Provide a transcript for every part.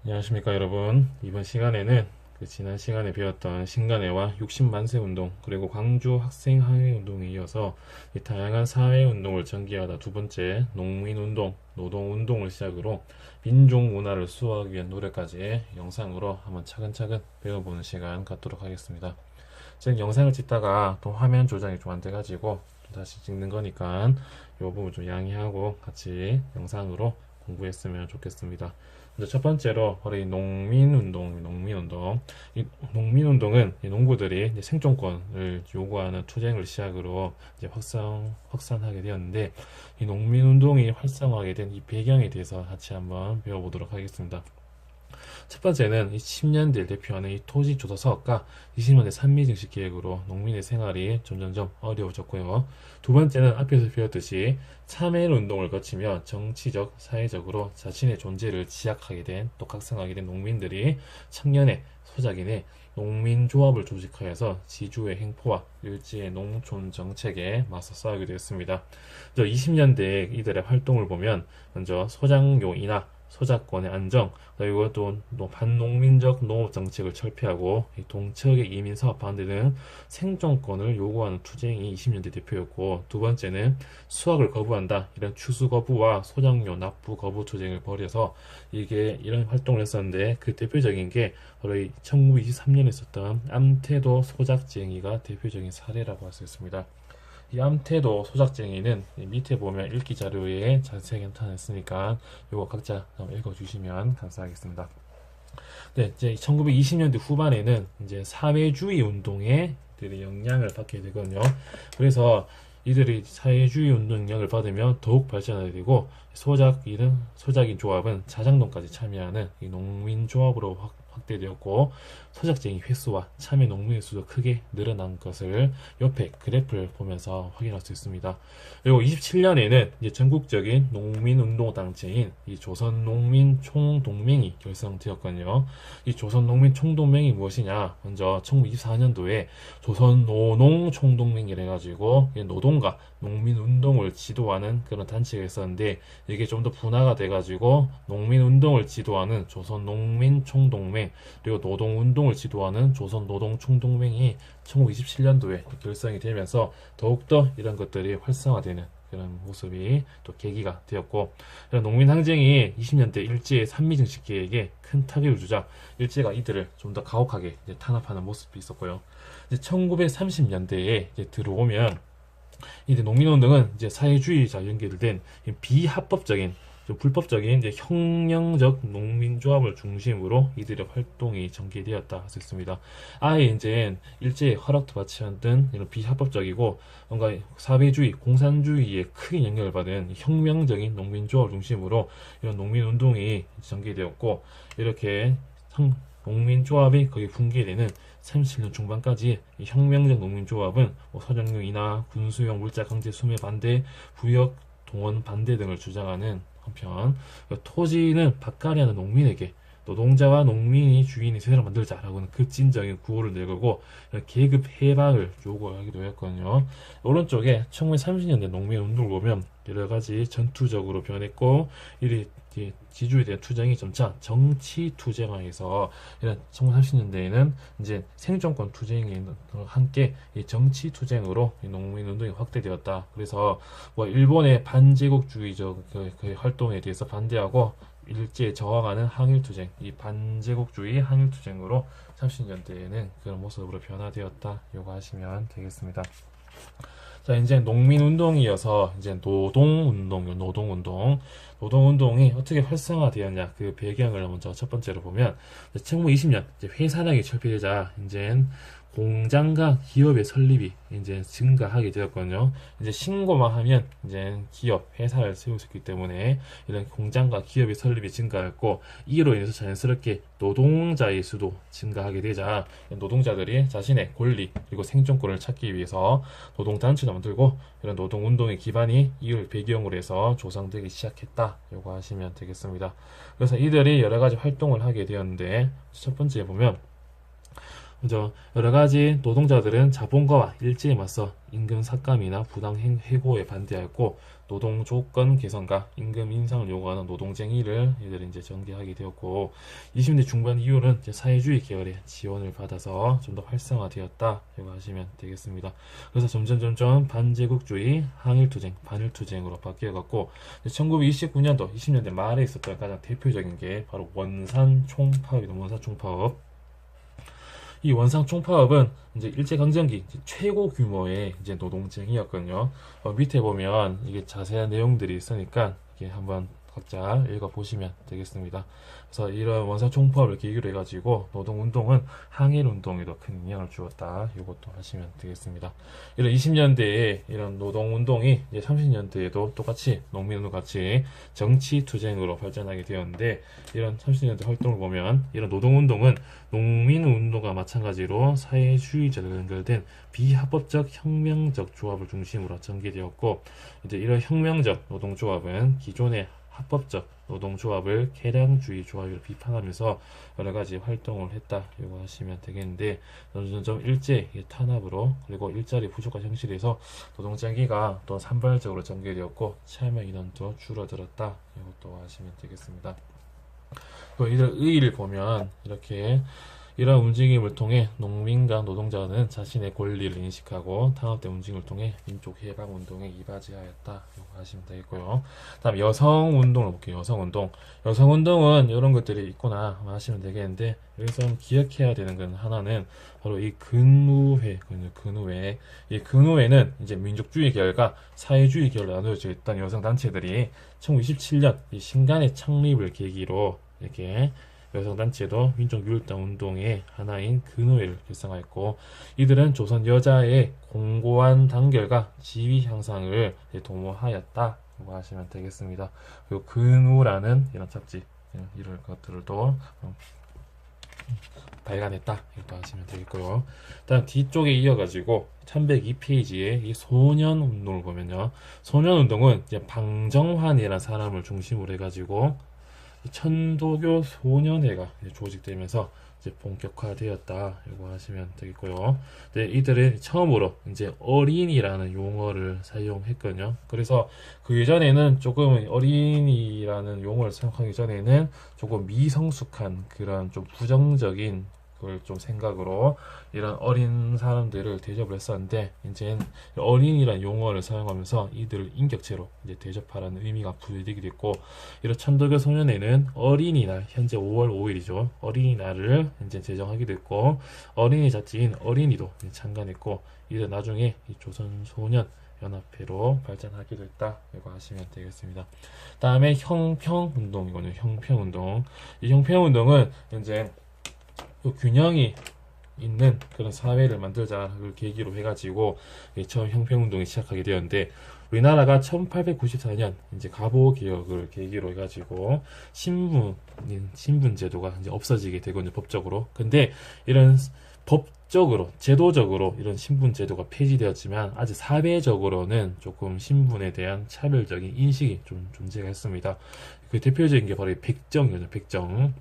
안녕하십니까 여러분. 이번 시간에는 지난 시간에 배웠던 신간회와 60만세 운동 그리고 광주 학생 항해 운동에 이어서 이 다양한 사회 운동을 전개하다 두 번째 농민 운동, 노동 운동을 시작으로 민족 문화를 수호하기 위한 노력까지 영상으로 한번 차근차근 배워보는 시간 갖도록 하겠습니다. 지금 영상을 찍다가 또 화면 조정이 좀 안 돼가지고 다시 찍는 거니까 이 부분 좀 양해하고 같이 영상으로 공부했으면 좋겠습니다. 먼저 첫 번째로 바로 이 농민운동. 이 농민운동은 이 농부들이 이제 생존권을 요구하는 투쟁을 시작으로 이제 확산하게 되었는데, 이 농민운동이 활성화하게 된 이 배경에 대해서 같이 한번 배워보도록 하겠습니다. 첫 번째는 이 10년대를 대표하는 이 토지 조사 사업과 20년대 산미 증식 계획으로 농민의 생활이 점점점 어려워졌고요. 두 번째는 앞에서 배웠듯이 참여 운동을 거치며 정치적, 사회적으로 자신의 존재를 지약하게 된, 또 각성하게 된 농민들이 청년의, 소작인의 농민조합을 조직하여서 지주의 행포와 일제의 농촌 정책에 맞서 싸우게 되었습니다. 20년대 이들의 활동을 보면 먼저 소장요 인하, 소작권의 안정, 그리고 또 반농민적 농업 정책을 철폐하고 동척의 이민 사업 반대 등 생존권을 요구하는 투쟁이 20년대 대표였고, 두 번째는 수학을 거부한다, 이런 추수 거부와 소장료 납부 거부 투쟁을 벌여서 이게 이런 활동을 했었는데, 그 대표적인 게 바로 이 1923년에 있었던 암태도 소작쟁이가 대표적인 사례라고 할 수 있습니다. 이 암태도 소작쟁이는 밑에 보면 읽기 자료에 자세하게 나타냈으니까 이거 각자 한번 읽어주시면 감사하겠습니다. 네, 이제 1920년대 후반에는 이제 사회주의 운동에 들이 영향을 받게 되거든요. 그래서 이들이 사회주의 운동 영향을 받으면 더욱 발전하게 되고, 소작인 조합은 자장동까지 참여하는 이 농민조합으로 확대되었고, 소작쟁이 횟수와 참여 농민의 수도 크게 늘어난 것을 옆에 그래프를 보면서 확인할 수 있습니다. 그리고 27년에는 이제 전국적인 농민운동단체인 이 조선농민총동맹이 결성되었거든요. 이 조선농민총동맹이 무엇이냐? 먼저 1924년도에 조선노농총동맹이라 해가지고 노동과 농민운동을 지도하는 그런 단체가 있었는데, 이게 좀 더 분화가 돼가지고 농민운동을 지도하는 조선농민총동맹, 그리고 노동운동을 지도하는 조선노동총동맹이 1927년도에 결성이 되면서 더욱더 이런 것들이 활성화되는 그런 모습이 또 계기가 되었고, 이런 농민항쟁이 20년대 일제의 산미증식 계획에 큰 타격을 주자 일제가 이들을 좀 더 가혹하게 탄압하는 모습이 있었고요. 이제 1930년대에 들어오면 이제 농민운동은 이제 사회주의자 연결된 비합법적인, 불법적인 이제 혁명적 농민조합을 중심으로 이들의 활동이 전개되었다 할 수 있습니다. 아예 이제 일제의 허락도 받지 않던 이런 비합법적이고 뭔가 사회주의, 공산주의에 크게 영향을 받은 혁명적인 농민조합을 중심으로 이런 농민운동이 전개되었고, 이렇게 농민조합이 거의 붕괴되는 37년 중반까지 이 혁명적 농민조합은 서정령 인하, 군수용 물자 강제 수매 반대, 부역 동원 반대 등을 주장하는 한편, 토지는 밭갈이하는 농민에게 노동자와 농민이 주인이 세상을 만들자라고는 급진적인 구호를 내걸고 계급 해방을 요구하기도 했거든요. 오른쪽에 1930년대 농민 운동을 보면 여러 가지 전투적으로 변했고, 이 지주에 대한 투쟁이 점차 정치 투쟁화해서 이런 1930년대에는 이제 생존권 투쟁이 함께 이 정치 투쟁으로 이 농민 운동이 확대되었다. 그래서 뭐 일본의 반제국주의적 그 활동에 대해서 반대하고 일제에 저항하는 항일투쟁, 이 반제국주의 항일투쟁으로 30년대에는 그런 모습으로 변화되었다. 요거 하시면 되겠습니다. 자, 이제 농민운동이어서 이제 노동운동이 어떻게 활성화되었냐, 그 배경을 먼저 첫 번째로 보면, 1920년 회사량이 철폐되자 이제 공장과 기업의 설립이 이제 증가하게 되었거든요. 이제 신고만 하면 이제 기업, 회사를 세울 수 있기 때문에 이런 공장과 기업의 설립이 증가했고, 이로 인해서 자연스럽게 노동자의 수도 증가하게 되자 노동자들이 자신의 권리 그리고 생존권을 찾기 위해서 노동단체도 만들고, 이런 노동운동의 기반이 이를 배경으로 해서 조성되기 시작했다. 요거 하시면 되겠습니다. 그래서 이들이 여러 가지 활동을 하게 되었는데, 첫 번째 보면 먼저 여러 가지 노동자들은 자본가와 일제에 맞서 임금 삭감이나 부당 해고에 반대하였고, 노동 조건 개선과 임금 인상을 요구하는 노동쟁의를 이들이 이제 전개하게 되었고 20대 중반 이후는 이제 사회주의 계열의 지원을 받아서 좀 더 활성화되었다 이거 하시면 되겠습니다. 그래서 점점 반제국주의, 항일투쟁, 반일투쟁으로 바뀌어갔고 1929년도 20년대 말에 있었던 가장 대표적인 게 바로 원산 총파업이다. 원산 총파업. 이 원상 총파업은 이제 일제강점기 최고 규모의 이제 노동쟁이었거든요. 밑에 보면 이게 자세한 내용들이 있으니까 이게 한번 각자 읽어보시면 되겠습니다. 그래서 이런 원상 총파업을 계기로 해가지고 노동운동은 항일운동에도 큰 영향을 주었다. 이것도 하시면 되겠습니다. 이런 20년대에 이런 노동운동이 이제 30년대에도 똑같이 농민운동 같이 정치투쟁으로 발전하게 되었는데 이런 30년대 활동을 보면 이런 노동운동은 농민운동과 마찬가지로 사회주의자로 연결된 비합법적 혁명적 조합을 중심으로 전개되었고 이제 이런 혁명적 노동조합은 기존의 합법적 노동조합을 계량주의 조합으로 비판하면서 여러 가지 활동을 했다. 이거 하시면 되겠는데 점점 일제 탄압으로 그리고 일자리 부족화 현실에서 노동장기가 또 산발적으로 전개되었고 참여 인원도 줄어들었다. 이것도 하시면 되겠습니다. 이들 의의를 보면 이렇게 이러한 움직임을 통해 농민과 노동자는 자신의 권리를 인식하고 탄압된 움직임을 통해 민족 해방 운동에 이바지하였다. 이거 하시면 되겠고요. 다음 여성운동을 볼게요. 여성운동. 여성운동은 이런 것들이 있구나 하시면 되겠는데 여기서 기억해야 되는 건 하나는 바로 이 근우회. 이 근우회는 이제 민족주의 계열과 사회주의 계열로 나누어져 있던 여성단체들이 1927년 이 신간의 창립을 계기로 이렇게 여성단체도 민족유혈당 운동의 하나인 근우회를 결성하였고 이들은 조선 여자의 공고한 단결과 지위 향상을 도모하였다. 라고 하시면 되겠습니다. 그리고 근우라는 이런 잡지 이런 것들도 발간했다. 이것도 하시면 되겠고요. 다음 뒤쪽에 이어가지고 1102페이지에 이 소년운동을 보면요. 소년운동은 이제 방정환이라는 사람을 중심으로 해가지고 천도교 소년회가 조직되면서 이제 본격화되었다. 이거 하시면 되겠고요. 네, 이들은 처음으로 이제 어린이라는 용어를 사용했거든요. 그래서 그 이전에는 조금 어린이라는 용어를 사용하기 전에는 조금 미성숙한 그런 좀 부정적인 그걸 좀 생각으로 이런 어린 사람들을 대접을 했었는데 이제 어린이란 용어를 사용하면서 이들을 인격체로 이제 대접하라는 의미가 부여되게 됐고 이런 천도교 소년회는 어린이날 현재 5월 5일이죠. 어린이날을 이제 제정하게 됐고 어린이 잡지인 어린이도 참관했고 이들 나중에 이 조선 소년 연합회로 발전하게 됐다. 이거 하시면 되겠습니다. 다음에 형평운동이거든요. 형평운동. 이 형평운동은 이제 균형이 있는 그런 사회를 만들자를 계기로 해가지고 처음 형평운동이 시작하게 되었는데 우리나라가 1894년 이제 갑오 개혁을 계기로 해가지고 신분제도가 이제 없어지게 되거든요. 법적으로. 근데 이런 법적으로 제도적으로 이런 신분제도가 폐지되었지만 아직 사회적으로는 조금 신분에 대한 차별적인 인식이 좀 존재가 했습니다. 그 대표적인 게 바로 이 백정이거든요. 백정.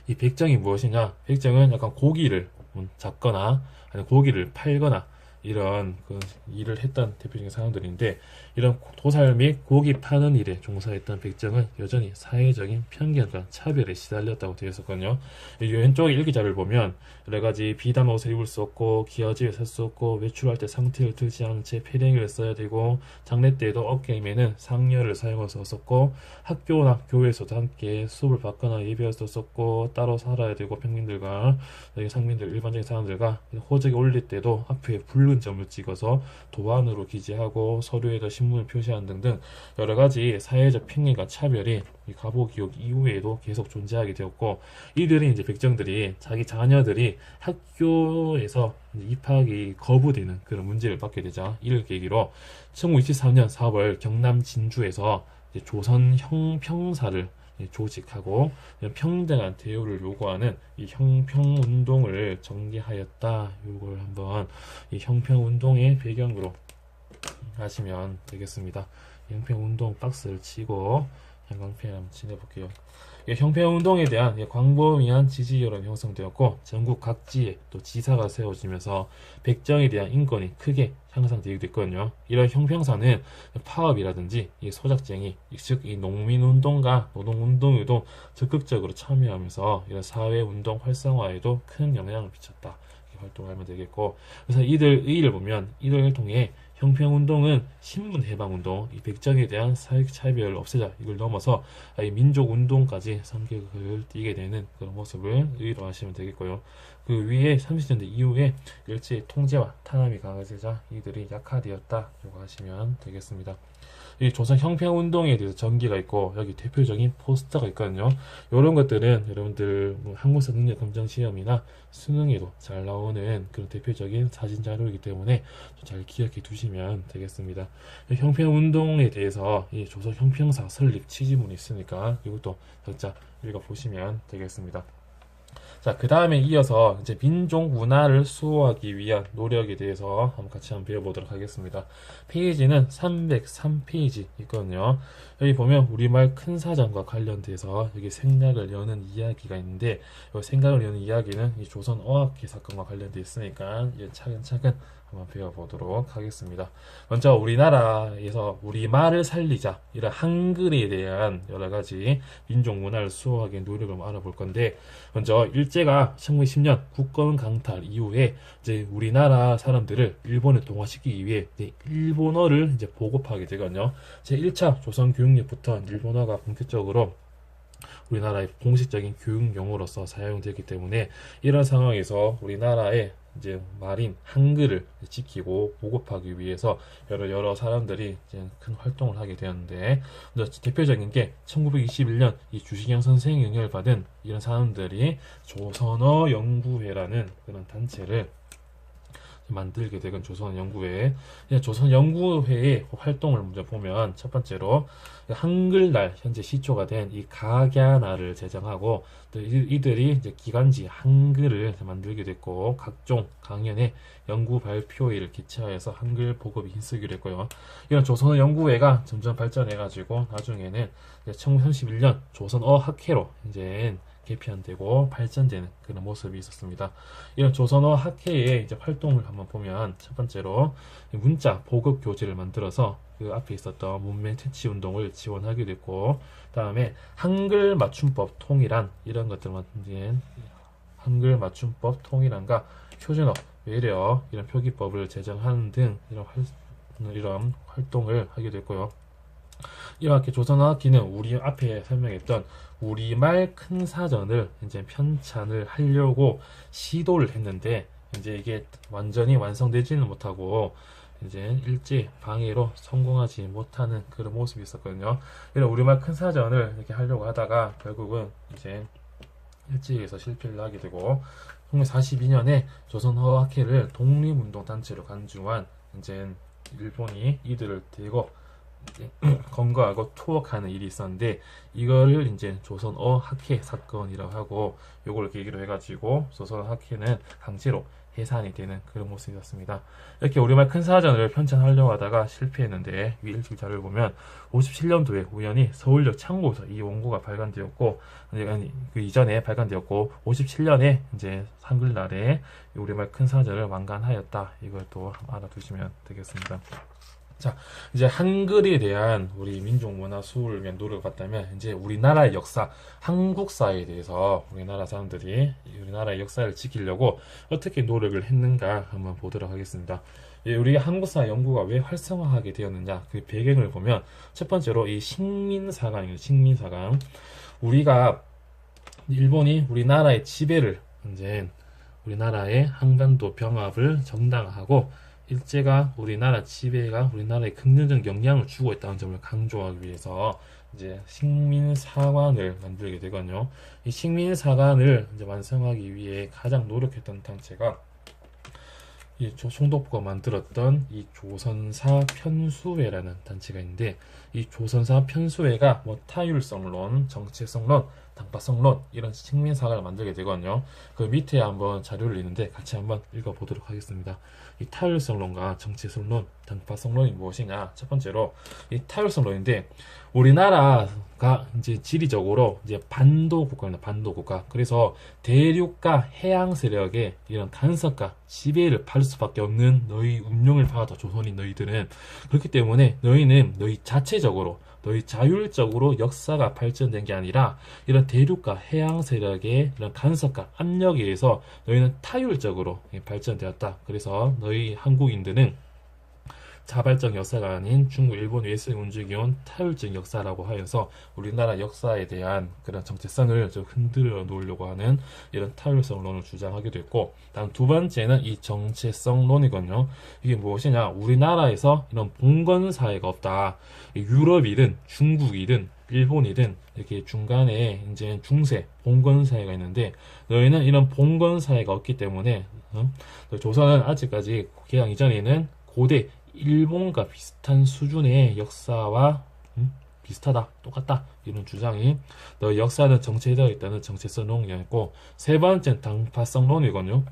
이 백정이 무엇이냐? 백정은 약간 고기를 잡거나 아니 고기를 팔거나 이런 그 일을 했던 대표적인 사람들인데 이런 도살 및 고기 파는 일에 종사했던 백정은 여전히 사회적인 편견과 차별에 시달렸다고 되어 있었거든요. 왼쪽 일기자를 보면 여러 가지 비단 옷을 입을 수 없고 기어지에 설 수 없고 외출할 때 상태를 들지 않은 채 패딩을 써야 되고 장례 때에도 어깨임에는 상여를 사용할 수 없었고 학교나 교회에서도 함께 수업을 받거나 예배할 수 없었고 따로 살아야 되고 평민들과 상민들 일반적인 사람들과 호적에 올릴 때도 앞에 붉은 점을 찍어서 도안으로 기재하고 서류에다 신문을 표시하는 등등 여러 가지 사회적 편견과 차별이 이 갑오개혁 이후에도 계속 존재하게 되었고 이들이 이제 백정들이 자기 자녀들이 학교에서 입학이 거부되는 그런 문제를 받게 되자 이를 계기로 1923년 4월 경남 진주에서 조선 형평사를 조직하고 평등한 대우를 요구하는 이 형평운동을 전개하였다. 이걸 한번 이 형평운동의 배경으로 하시면 되겠습니다. 형평운동 박스를 치고 형광펜 한번 칠해볼게요. 형평운동에 대한 광범위한 지지 여론이 형성되었고 전국 각지에 또 지사가 세워지면서 백정에 대한 인권이 크게 향상되기도 했거든요. 이런 형평사는 파업이라든지 이 소작쟁이, 즉 이 농민운동과 노동운동에도 적극적으로 참여하면서 이런 사회운동 활성화에도 큰 영향을 미쳤다. 활동하면 되겠고, 그래서 이들을 보면 이들을 통해 형평운동은 신분해방운동, 이 백정에 대한 사회차별을 없애자 이걸 넘어서 이 민족운동까지 성격을 띠게 되는 그런 모습을 의도하시면 되겠고요. 그 위에 30년대 이후에 일제의 통제와 탄압이 강화되자 이들이 약화되었다라고 하시면 되겠습니다. 이 조선 형평운동에 대해서 전기가 있고 여기 대표적인 포스터가 있거든요. 이런 것들은 여러분들 뭐 한국사 능력 검정 시험이나 수능에도 잘 나오는 그런 대표적인 사진 자료이기 때문에 잘 기억해 두시면 되겠습니다. 형평운동에 대해서 이 조선 형평사 설립 취지문이 있으니까 이것도 각자 읽어보시면 되겠습니다. 자, 그 다음에 이어서 이제 민족 문화를 수호하기 위한 노력에 대해서 한번 같이 배워보도록 하겠습니다. 페이지는 303페이지 있거든요. 여기 보면 우리말 큰 사전과 관련돼서 여기 생각을 여는 이야기가 있는데, 이 생각을 여는 이야기는 이 조선 어학계 사건과 관련돼 있으니까 차근차근 한번 배워보도록 하겠습니다. 먼저 우리나라에서 우리말을 살리자 이런 한글에 대한 여러가지 민족 문화를 수호하기 위한 노력을 알아볼 건데, 먼저 일제가 1910년 국권 강탈 이후에 이제 우리나라 사람들을 일본에 동화시키기 위해 이제 일본어를 이제 보급하게 되거든요. 제1차 조선 교육력부터 일본어가 본격적으로 우리나라의 공식적인 교육 용어로서 사용되기 때문에 이런 상황에서 우리나라의 이제 말인 한글을 지키고 보급하기 위해서 여러 사람들이 이제 큰 활동을 하게 되었는데, 대표적인 게 1921년 이 주식영 선생의 영향을 받은 이런 사람들이 조선어 연구회라는 그런 단체를 만들게 되건 조선연구회. 조선연구회의 활동을 먼저 보면 첫 번째로 한글날 현재 시초가 된 이 각야날을 제정하고, 또 이들이 이제 기관지 한글을 만들게 됐고, 각종 강연에 연구 발표회를 개최하여서 한글 보급이 힘쓰기로 했고요. 이런 조선연구회가 점점 발전해가지고 나중에는 1931년 조선어학회로 이제 개편되고 발전되는 그런 모습이 있었습니다. 이런 조선어 학회의 이제 활동을 한번 보면 첫 번째로 문자 보급 교재를 만들어서 그 앞에 있었던 문맹 퇴치 운동을 지원하게 됐고, 다음에 한글 맞춤법 통일안 이런 것들만 이제 한글 맞춤법 통일안과 표준어, 외래어 이런 표기법을 제정하는 등 이런 활동을 하게 됐고요. 이렇게 조선어학기는 우리 앞에 설명했던 우리말 큰 사전을 이제 편찬을 하려고 시도를 했는데, 이제 이게 완전히 완성되지는 못하고 이제 일제 방해로 성공하지 못하는 그런 모습이 있었거든요. 이런 우리말 큰 사전을 이렇게 하려고 하다가 결국은 이제 일제에서 실패를 하게 되고, 1942년에 조선어학회를 독립운동단체로 간주한 이제 일본이 이들을 대거 검거하고 투옥하는 일이 있었는데, 이거를 이제 조선어 학회 사건이라고 하고, 요걸 계기로 해가지고 조선어 학회는 강제로 해산이 되는 그런 모습이었습니다. 이렇게 우리말 큰 사전을 편찬하려고 하다가 실패했는데, 위 일찍 자료를 보면 57년도에 우연히 서울역 창고에서 이 원고가 발간되었고, 그 이전에 발간되었고 57년에 이제 한글날에 우리말 큰 사전을 완간하였다. 이걸 또 알아두시면 되겠습니다. 자, 이제 한글에 대한 우리 민족 문화 수호를 위한 노력을 봤다면, 이제 우리나라의 역사, 한국사에 대해서 우리나라 사람들이 우리나라의 역사를 지키려고 어떻게 노력을 했는가 한번 보도록 하겠습니다. 우리 한국사 연구가 왜 활성화하게 되었느냐, 그 배경을 보면 첫 번째로 이 식민사관입니다. 식민사관. 우리가 일본이 우리나라의 지배를 이제 우리나라의 한반도 병합을 정당화하고, 일제가 우리나라 지배가 우리나라에 긍정적 영향을 주고 있다는 점을 강조하기 위해서 이제 식민사관을 만들게 되거든요. 이 식민사관을 이제 완성하기 위해 가장 노력했던 단체가 이 송독부가 만들었던 이 조선사 편수회라는 단체가 있는데, 이 조선사 편수회가 뭐 타율성론, 정체성론, 당파성론 이런 식민사관을 만들게 되거든요. 그 밑에 한번 자료를 있는데 같이 한번 읽어보도록 하겠습니다. 이 타율성론과 정체성론, 당파성론이 무엇이냐? 첫 번째로 이 타율성론인데 우리나라가 이제 지리적으로 이제 반도 국가입니다. 반도 국가. 그래서 대륙과 해양 세력의 이런 간섭과 지배를 받을 수밖에 없는 너희 운명을 받아 조선인 너희들은 그렇기 때문에 너희는 너희 자체적으로 너희 자율적으로 역사가 발전된 게 아니라 이런 대륙과 해양 세력의 이런 간섭과 압력에 의해서 너희는 타율적으로 발전되었다. 그래서 너희 한국인들은 자발적 역사가 아닌 중국, 일본 외세 운주기 온 타율적 역사라고 하여서 우리나라 역사에 대한 그런 정체성을 좀 흔들어 놓으려고 하는 이런 타율성론을 주장하게 됐고, 다음 두 번째는 이 정체성론이거든요. 이게 무엇이냐? 우리나라에서 이런 봉건 사회가 없다. 유럽이든 중국이든 일본이든 이렇게 중간에 이제 중세 봉건 사회가 있는데 너희는 이런 봉건 사회가 없기 때문에 조선은 아직까지 개항 이전에는 고대 일본과 비슷한 수준의 역사와 비슷하다, 똑같다 이런 주장이 너 역사는 정체되어 있다는 정체성론이었고, 세 번째는 당파성론이거든요.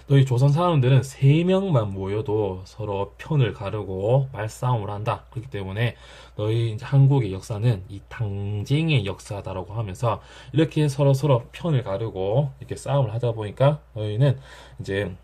너희 조선 사람들은 세 명만 모여도 서로 편을 가르고 말싸움을 한다. 그렇기 때문에 너희 한국의 역사는 이 당쟁의 역사다라고 하면서 이렇게 서로 편을 가르고 이렇게 싸움을 하다 보니까 너희는 이제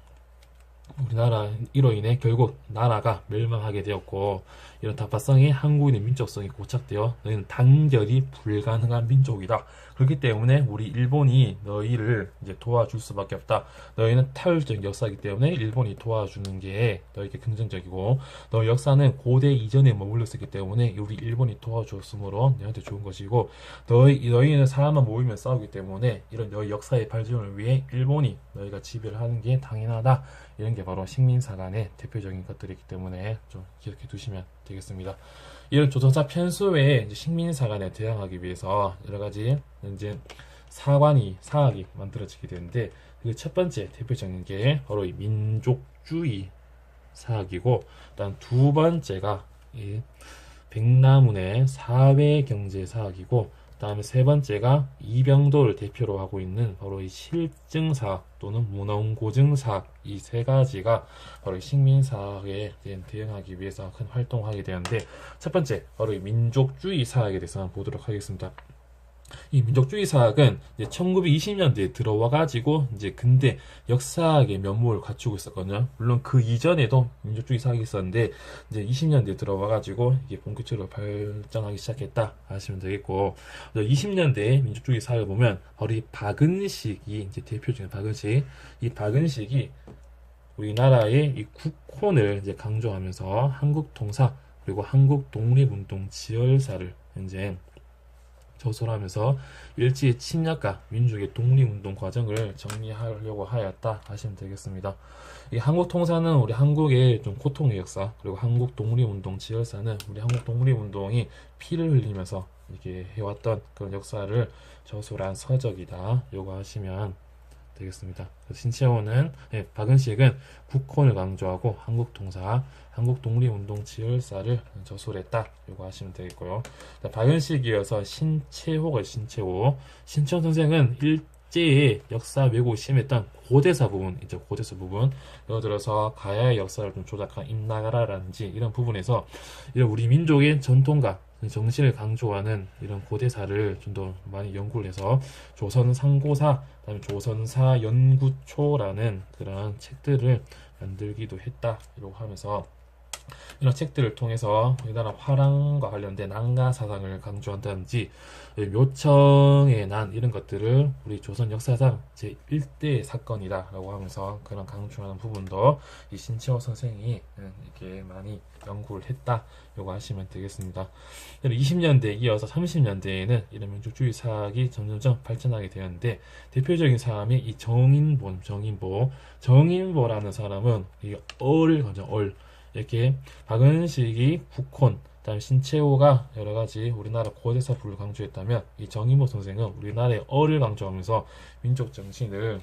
우리나라 이로 인해 결국 나라가 멸망하게 되었고, 이런 다파성이 한국인의 민족성이 고착되어 너희는 단결이 불가능한 민족이다. 그렇기 때문에 우리 일본이 너희를 이제 도와줄 수밖에 없다. 너희는 타율적 역사이기 때문에 일본이 도와주는 게 너희에게 긍정적이고, 너희 역사는 고대 이전에 머물러 있었기 때문에 우리 일본이 도와줬으므로 너희한테 좋은 것이고, 너희는 사람만 모이면 싸우기 때문에 이런 너희 역사의 발전을 위해 일본이 너희가 지배를 하는 게 당연하다. 이런 게 바로 식민사관의 대표적인 것들이기 때문에 좀 기억해 두시면 되겠습니다. 이런 조선사 편수 외에 식민사관에 대항하기 위해서 여러 가지 이제 사학이 만들어지게 되는데, 그 첫 번째 대표적인 게 바로 이 민족주의 사학이고, 다음 두 번째가 이 백남운의 사회경제사학이고, 다음에 세 번째가 이병도를 대표로 하고 있는 바로 이 실증사학 또는 문헌고증사학, 이 세 가지가 바로 이 식민사학에 대응하기 위해서 큰 활동을 하게 되는데, 첫 번째 바로 이 민족주의 사학에 대해서 한번 보도록 하겠습니다. 이 민족주의 사학은 이제 1920년대에 들어와 가지고 이제 근대 역사학의 면모를 갖추고 있었거든요. 물론 그 이전에도 민족주의 사학이 있었는데 이제 20년대에 들어와 가지고 이게 본격적으로 발전하기 시작했다 하시면 되겠고, 20년대 민족주의 사학을 보면 바로 이 박은식이 이제 대표적인 박은식, 이 박은식이 우리나라의 이 국혼을 이제 강조하면서 한국 통사 그리고 한국 독립운동 지열사를 이제 저서를 하면서 일제의 침략과 민족의 독립운동 과정을 정리하려고 하였다 하시면 되겠습니다. 이 한국 통사는 우리 한국의 좀 고통의 역사, 그리고 한국 독립운동 지열사는 우리 한국 독립운동이 피를 흘리면서 이렇게 해왔던 그런 역사를 저서를 한 서적이다. 요거 하시면 되겠습니다. 신채호는 박은식은 국혼을 강조하고 한국 통사, 한국 독립운동 지열사를 저술을 했다. 이거 하시면 되겠고요. 박은식이어서 신채호 선생은 일제의 역사 왜곡이 심했던 고대사 부분, 이제 고대사 부분, 예를 들어서 가야의 역사를 좀 조작한 임나가라라든지 이런 부분에서 이런 우리 민족의 전통과 정신을 강조하는 이런 고대사를 좀 더 많이 연구를 해서 조선상고사, 그다음에 조선사 연구초라는 그런 책들을 만들기도 했다. 이러고 하면서 이런 책들을 통해서 우리나라 화랑과 관련된 난가 사상을 강조한다든지 묘청의 난 이런 것들을 우리 조선 역사상 제1대 사건이다라고 하면서 그런 강조하는 부분도 이 신채호 선생이 이렇게 많이 연구를 했다. 요거 하시면 되겠습니다. 20년대에 이어서 30년대에는 이런 민족주의 사학이 점점 발전하게 되었는데, 대표적인 사람이 이 정인보라는 사람은 이 이렇게 박은식이 국혼, 그다음에 신채호가 여러 가지 우리나라 고대사 부를 강조했다면, 이 정인보 선생은 우리나라의 어를 강조하면서 민족 정신을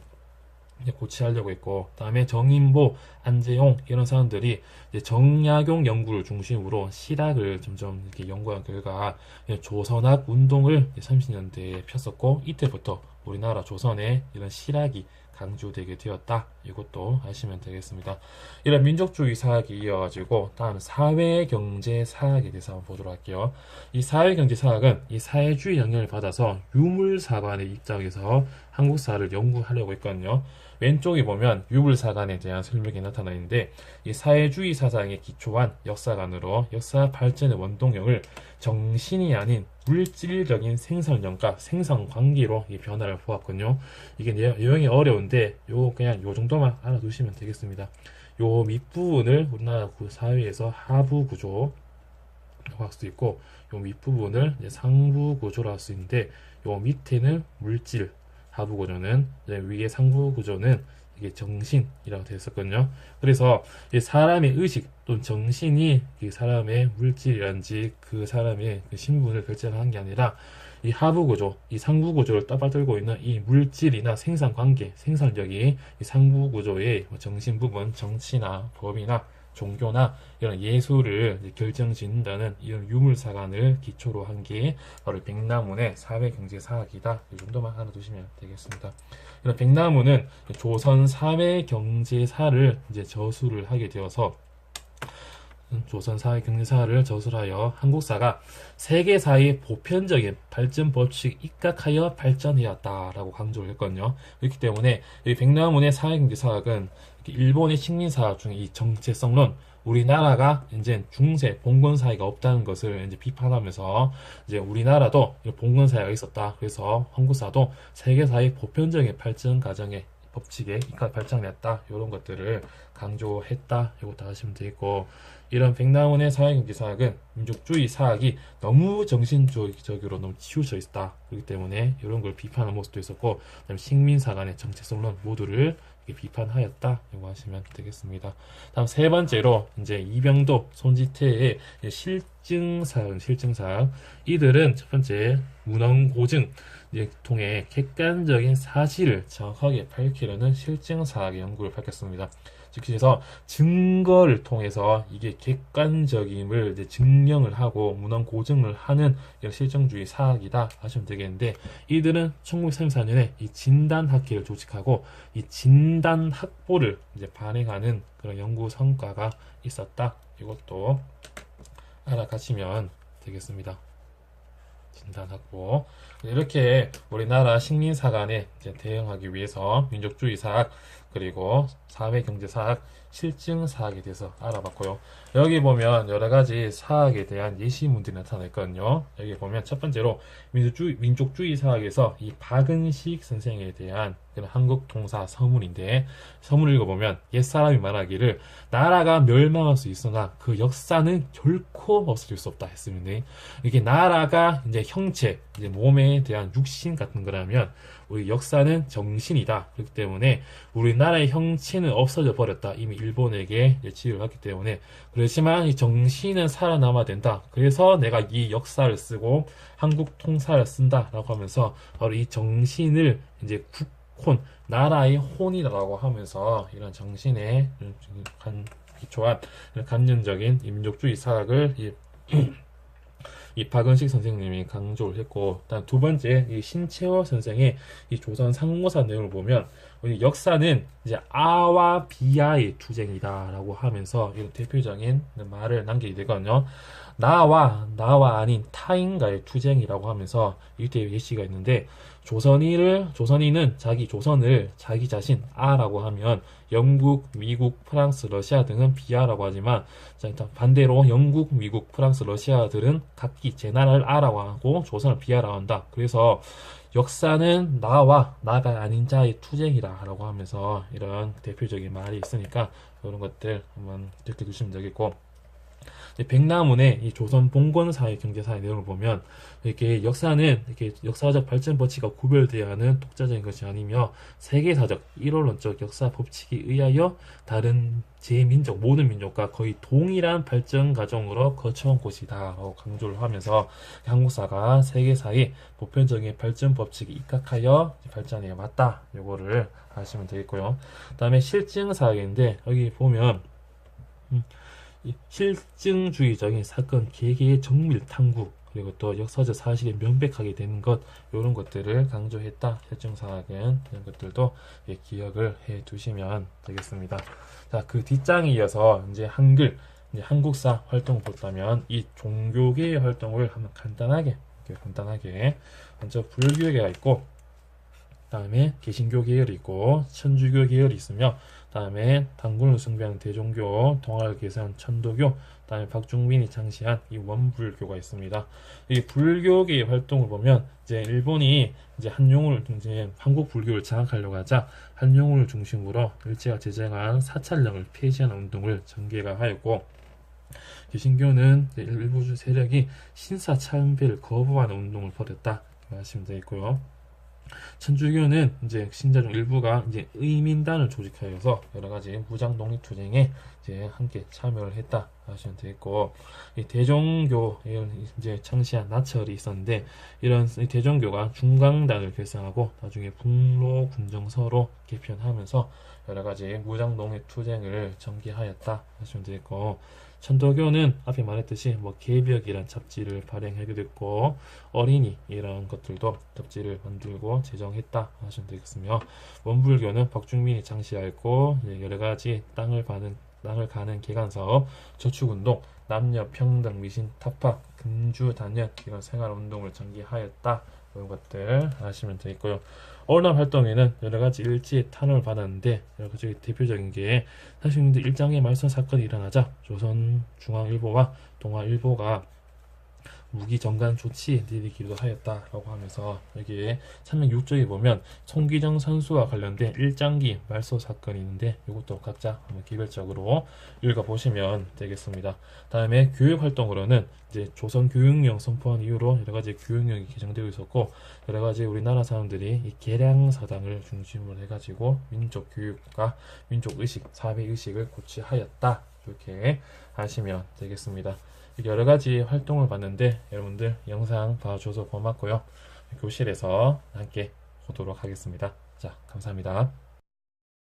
이제 고치하려고 했고, 그다음에 정인보, 안재용 이런 사람들이 이제 정약용 연구를 중심으로 실학을 점점 이렇게 연구한 결과 조선학 운동을 30년대에 폈었고, 이때부터 우리나라 조선에 이런 실학이 강조되게 되었다. 이것도 아시면 되겠습니다. 이런 민족주의 사학이 이어가지고 다음 사회경제 사학에 대해서 한번 보도록 할게요. 이 사회경제 사학은 이 사회주의 영향을 받아서 유물사관의 입장에서 한국사를 연구하려고 했거든요. 왼쪽에 보면 유물사관에 대한 설명이 나타나 있는데, 이 사회주의 사상에 기초한 역사관으로 역사 발전의 원동력을 정신이 아닌 물질적인 생산력과 생산관계로 이 변화를 보았군요. 이게 내용이 어려운데 그냥 요 정도만 알아두시면 되겠습니다. 요 밑부분을 우리나라 사회에서 하부 구조라고 할 수 있고, 요 밑부분을 상부 구조로 할 수 있는데, 요 밑에는 물질, 하부 구조는, 위에 상부 구조는 이게 정신이라고 되어 있었거든요. 그래서 이 사람의 의식 또는 정신이 이 사람의 물질이란지 그 사람의 그 신분을 결정한 게 아니라, 이 하부 구조, 이 상부 구조를 떠받들고 있는 이 물질이나 생산 관계, 생산력이 이 상부 구조의 정신 부분, 정치나 법이나 종교나 이런 예술을 결정짓는다는 이런 유물사관을 기초로 한 게 바로 백나문의 사회경제사학이다. 이 정도만 알아두시면 되겠습니다. 이런 백나문은 조선 사회경제사를 이제 저술을 하게 되어서, 조선 사회경제사를 저술하여 한국사가 세계사의 보편적인 발전 법칙 입각하여 발전해왔다라고 강조를 했거든요. 그렇기 때문에 이 백나문의 사회경제사학은 일본의 식민사학 중에 이 정체성론, 우리나라가 이제 중세 봉건 사회가 없다는 것을 이제 비판하면서, 이제 우리나라도 봉건 사회가 있었다. 그래서 한국사도 세계사의 보편적인 발전 과정에 법칙에 입각 발전했다. 이런 것들을 강조했다. 이것도 하시면 되겠고, 이런 백나문의 사회경제사학은 민족주의 사학이 너무 정신적으로 너무 치우쳐 있다. 그렇기 때문에 이런 걸 비판하는 모습도 있었고, 그다음에 식민사관의 정체성론 모두를 비판하였다. 이거 하시면 되겠습니다. 다음 세 번째로 이제 이병도, 손지태의 실증사학. 이들은 첫 번째 문헌고증 통해 객관적인 사실을 정확하게 밝히려는 실증사학의 연구를 밝혔습니다. 즉, 그래서 증거를 통해서 이게 객관적임을 이제 증명을 하고 문헌 고증을 하는 이런 실증주의 사학이다 하시면 되겠는데, 이들은 1934년에 이 진단학회를 조직하고 이 진단학보를 이제 발행하는 그런 연구 성과가 있었다. 이것도 알아가시면 되겠습니다. 진단학보. 이렇게 우리나라 식민사관에 이제 대응하기 위해서 민족주의 사학, 그리고 사회경제사학, 실증사학에 대해서 알아봤고요. 여기 보면 여러 가지 사학에 대한 예시문들이 나타나 있거든요. 여기 보면 첫 번째로 민족주의 사학에서 이 박은식 선생에 대한 그런 한국통사 서문인데, 서문을 읽어보면 옛사람이 말하기를 나라가 멸망할 수 있으나 그 역사는 결코 없어질 수 없다 했습니다. 이게 나라가 이제 형체, 이제 몸에 대한 육신 같은 거라면 우리 역사는 정신이다. 그렇기 때문에 우리나라의 형체는 없어져 버렸다. 이미 일본에게 지휘를 했기 때문에. 그렇지만 이 정신은 살아남아야 된다. 그래서 내가 이 역사를 쓰고 한국 통사를 쓴다라고 하면서 바로 이 정신을 이제 국혼, 나라의 혼이라고 하면서 이런 정신에 기초한 감염적인 민족주의 사학을 이 박은식 선생님이 강조를 했고, 다음 두 번째 이 신채호 선생의 이 조선 상모사 내용을 보면 역사는 이제 아와 비아의 투쟁이다라고 하면서 이런 대표적인 말을 남기게 되거든요. 나와 아닌 타인과의 투쟁이라고 하면서 이때 예시가 있는데, 조선인은 조선을 자기 자신 아라고 하면 영국, 미국, 프랑스, 러시아 등은 비아라고 하지만, 반대로 영국, 미국, 프랑스, 러시아들은 각기 제 나라를 아라고 하고 조선을 비아라고 한다. 그래서 역사는 나가 아닌 자의 투쟁이다라고 하면서 이런 대표적인 말이 있으니까 이런 것들 한번 기억해 두시면 되겠고, 백남훈의 이 조선 봉건사의 경제사의 내용을 보면 이렇게 역사는 이렇게 역사적 발전 법칙과 구별되어야 하는 독자적인 것이 아니며 세계사적 일원론적 역사 법칙에 의하여 다른 제민족 모든 민족과 거의 동일한 발전 과정으로 거쳐온 곳이다라고 강조를 하면서 한국사가 세계사의 보편적인 발전 법칙에 입각하여 발전해 왔다. 요거를 아시면 되겠고요. 그다음에 실증사학인데 여기 보면 이 실증주의적인 사건 계계의 정밀 탐구 그리고 또 역사적 사실이 명백하게 되는 것 이런 것들을 강조했다. 실증사학은 이런 것들도 기억을 해 두시면 되겠습니다. 자, 그 뒷장에 이어서 이제 한글 이제 한국사 활동을 본다면 이 종교계의 활동을 한번 간단하게 먼저 불교계가 있고 다음에 개신교 계열이 있고 천주교 계열이 있으며 다음에 단군을 숭배하는 대종교, 동아를 계승한 천도교, 다음에 박중민이 창시한 이 원불교가 있습니다. 이 불교계의 활동을 보면 이제 일본이 이제 한용을 이제 한국 불교를 장악하려고 하자 한용을 중심으로 일제가 제정한 사찰령을 폐지하는 운동을 전개가 하였고 개신교는 일부 세력이 신사참배를 거부하는 운동을 벌였다 하시면 되겠고요. 천주교는 이제 신자 중 일부가 이제 의민단을 조직하여서 여러 가지 무장 독립 투쟁에 이제 함께 참여를 했다 하시면 되겠고, 이 대종교 이제 창시한 나철이 있었는데 이런 대종교가 중강단을 결성하고 나중에 북로 군정서로 개편하면서 여러 가지 무장 독립 투쟁을 전개하였다 하시면 되겠고, 천도교는 앞에 말했듯이 뭐 개벽이란 잡지를 발행하게 됐고 어린이 이런 것들도 잡지를 만들고 제정했다 하시면 되겠으며 원불교는 박중민이 창시하였고 여러 가지 땅을 가는 개간사업, 저축운동, 남녀평등 미신 타파, 금주 단연 이런 생활운동을 전개하였다. 이런 것들 아시면 되겠고요. 언론 활동에는 여러 가지 일제의 탄압을 받았는데 여러 가지 대표적인 게 사실 근데 일장의 말소 사건이 일어나자 조선중앙일보와 동아일보가 무기 정간 조치에 내리기도 하였다라고 하면서 여기에 306쪽에 보면 송기정 선수와 관련된 일장기 말소 사건이 있는데 이것도 각자 한번 개별적으로 읽어보시면 되겠습니다. 다음에 교육 활동으로는 이제 조선 교육령 선포한 이후로 여러 가지 교육령이 개정되고 있었고 여러 가지 우리나라 사람들이 이 계량사당을 중심으로 해가지고 민족 교육과 민족 의식, 사회 의식을 고취하였다. 이렇게 하시면 되겠습니다. 여러 가지 활동을 봤는데 여러분들 영상 봐줘서 고맙고요. 교실에서 함께 보도록 하겠습니다. 자, 감사합니다.